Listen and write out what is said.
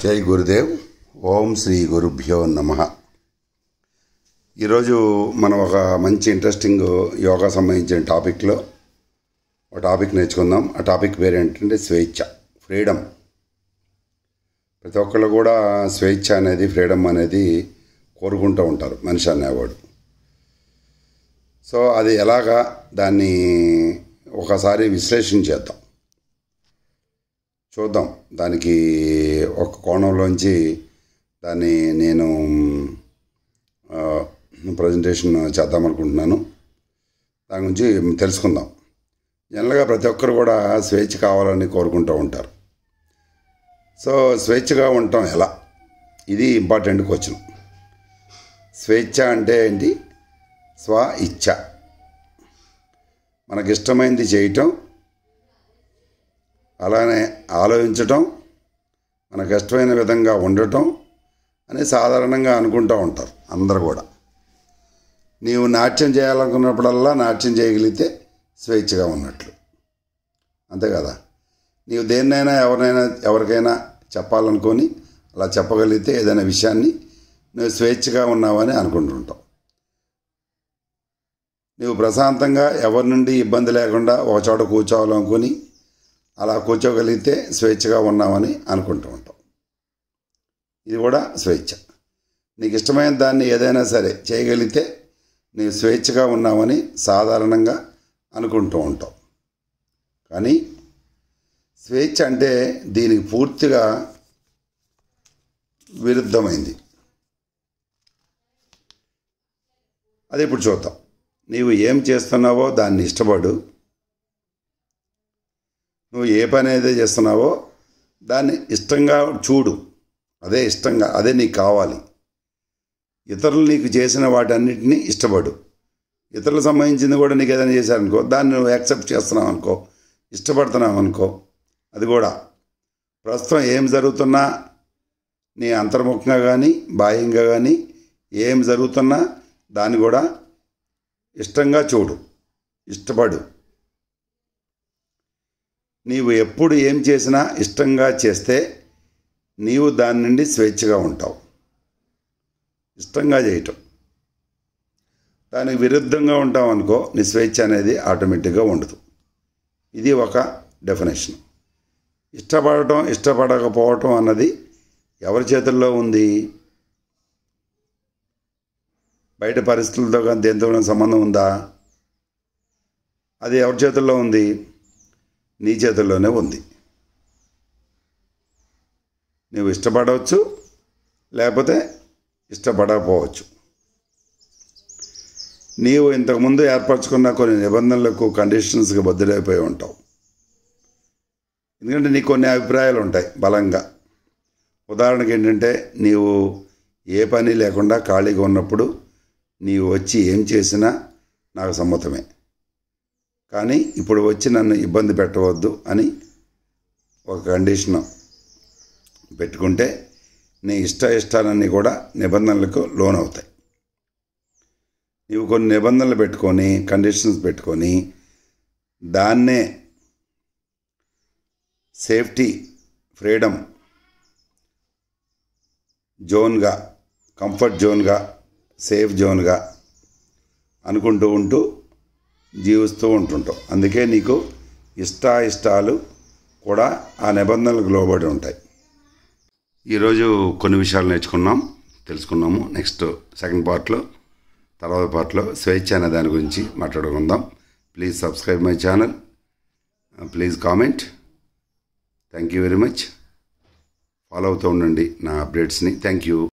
జై గురుదేవ్. ఓం శ్రీ గురుభ్యో నమః. ఈరోజు మనం ఒక మంచి ఇంట్రెస్టింగ్ యోగా సంబంధించిన టాపిక్లో ఒక టాపిక్ నేర్చుకుందాం. ఆ టాపిక్ పేరు ఏంటంటే స్వేచ్ఛ, ఫ్రీడమ్. ప్రతి ఒక్కళ్ళు కూడా స్వేచ్ఛ అనేది, ఫ్రీడమ్ అనేది కోరుకుంటూ ఉంటారు మనిషి అనేవాడు. సో అది ఎలాగా, దాన్ని ఒకసారి విశ్లేషణ చేద్దాం, చూద్దాం. దానికి ఒక కోణంలోంచి దాన్ని నేను ప్రజెంటేషన్ చేద్దామనుకుంటున్నాను. దాని గురించి తెలుసుకుందాం. జనరల్గా ప్రతి ఒక్కరు కూడా స్వేచ్ఛ కావాలని కోరుకుంటూ ఉంటారు. సో స్వేచ్ఛగా ఉండటం ఎలా, ఇది ఇంపార్టెంట్ క్వశ్చన్. స్వేచ్ఛ అంటే ఏంటి? స్వ ఇచ్ఛ, మనకిష్టమైనది చేయటం, అలానే ఆలోచించటం, మనకు ఇష్టమైన విధంగా ఉండటం అని సాధారణంగా అనుకుంటూ ఉంటారు అందరూ కూడా. నీవు నాట్యం చేయాలనుకున్నప్పుడల్లా నాట్యం చేయగలిగితే స్వేచ్ఛగా ఉన్నట్లు, అంతే కదా. నీవు దేన్నైనా ఎవరికైనా చెప్పాలనుకొని అలా చెప్పగలిగితే ఏదైనా విషయాన్ని నువ్వు స్వేచ్ఛగా ఉన్నావని అనుకుంటుంటావు. నువ్వు ప్రశాంతంగా ఎవరి నుండి ఇబ్బంది లేకుండా ఒక చోట కూర్చోవాలనుకొని అలా కూర్చోగలిగితే స్వేచ్ఛగా ఉన్నామని అనుకుంటూ ఉంటాం. ఇది కూడా స్వేచ్ఛ. నీకు ఇష్టమైన దాన్ని ఏదైనా సరే చేయగలిగితే నీవు స్వేచ్ఛగా ఉన్నామని సాధారణంగా అనుకుంటూ ఉంటాం. కానీ స్వేచ్ఛ అంటే దీనికి పూర్తిగా విరుద్ధమైంది. అది ఇప్పుడు చూద్దాం. నీవు ఏం చేస్తున్నావో దాన్ని ఇష్టపడు. నువ్వు ఏ పని అయితే చేస్తున్నావో దాన్ని ఇష్టంగా చూడు, అదే ఇష్టంగా, అదే నీకు కావాలి. ఇతరులు నీకు చేసిన వాటన్నిటినీ ఇష్టపడు. ఇతరులకు సంబంధించింది కూడా నీకు ఏదైనా చేశారనుకో, దాన్ని నువ్వు యాక్సెప్ట్ చేస్తున్నావు అనుకో, ఇష్టపడుతున్నావు అనుకో. అది కూడా ప్రస్తుతం ఏం జరుగుతున్నా నీ అంతర్ముఖంగా కానీ బాహ్యంగా కానీ ఏం జరుగుతున్నా దాన్ని కూడా ఇష్టంగా చూడు, ఇష్టపడు. నీవు ఎప్పుడు ఏం చేసినా ఇష్టంగా చేస్తే నీవు దాని నుండి స్వేచ్ఛగా ఉంటావు. ఇష్టంగా చేయటం, దానికి విరుద్ధంగా ఉంటావు అనుకో, నీ స్వేచ్ఛ అనేది ఆటోమేటిక్గా ఉండదు. ఇది ఒక డెఫినేషన్. ఇష్టపడటం, ఇష్టపడకపోవటం అన్నది ఎవరి చేతుల్లో ఉంది? బయట పరిస్థితులతో కానీ దేంతో సంబంధం ఉందా? అది ఎవరి చేతుల్లో ఉంది? నీ చేతుల్లోనే ఉంది. నువ్వు ఇష్టపడవచ్చు, లేకపోతే ఇష్టపడకపోవచ్చు. నీవు ఇంతకుముందు ఏర్పరచుకున్న కొన్ని నిబంధనలకు, కండిషన్స్కి బద్దులైపోయి ఉంటావు. ఎందుకంటే నీకు కొన్ని అభిప్రాయాలు ఉంటాయి బలంగా. ఉదాహరణకి ఏంటంటే, నీవు ఏ పని లేకుండా ఖాళీగా ఉన్నప్పుడు నీవు వచ్చి ఏం చేసినా నాకు సమ్మతమే, కానీ ఇప్పుడు వచ్చి నన్ను ఇబ్బంది పెట్టవద్దు అని ఒక కండిషన్ పెట్టుకుంటే నీ ఇష్టాలన్నీ కూడా నిబంధనలకు లోనవుతాయి. నీవు కొన్ని నిబంధనలు పెట్టుకొని, కండిషన్స్ పెట్టుకొని, దాన్నే సేఫ్టీ, ఫ్రీడమ్ జోన్గా, కంఫర్ట్ జోన్గా, సేఫ్ జోన్గా అనుకుంటూ ఉంటూ జీవిస్తూ ఉంటుంటావు. అందుకే నీకు ఇష్టాలు కూడా ఆ నిబంధనలకు లోబడి ఉంటాయి. ఈరోజు కొన్ని విషయాలు తెలుసుకున్నాము. నెక్స్ట్ సెకండ్ పార్ట్లో, తర్వాత పార్ట్లో స్వేచ్ఛ అనే దాని గురించి మాట్లాడుకుందాం. Please subscribe my channel, please comment. Thank you very much. Follow అవుతూ ఉండండి నా అప్డేట్స్ని. Thank you.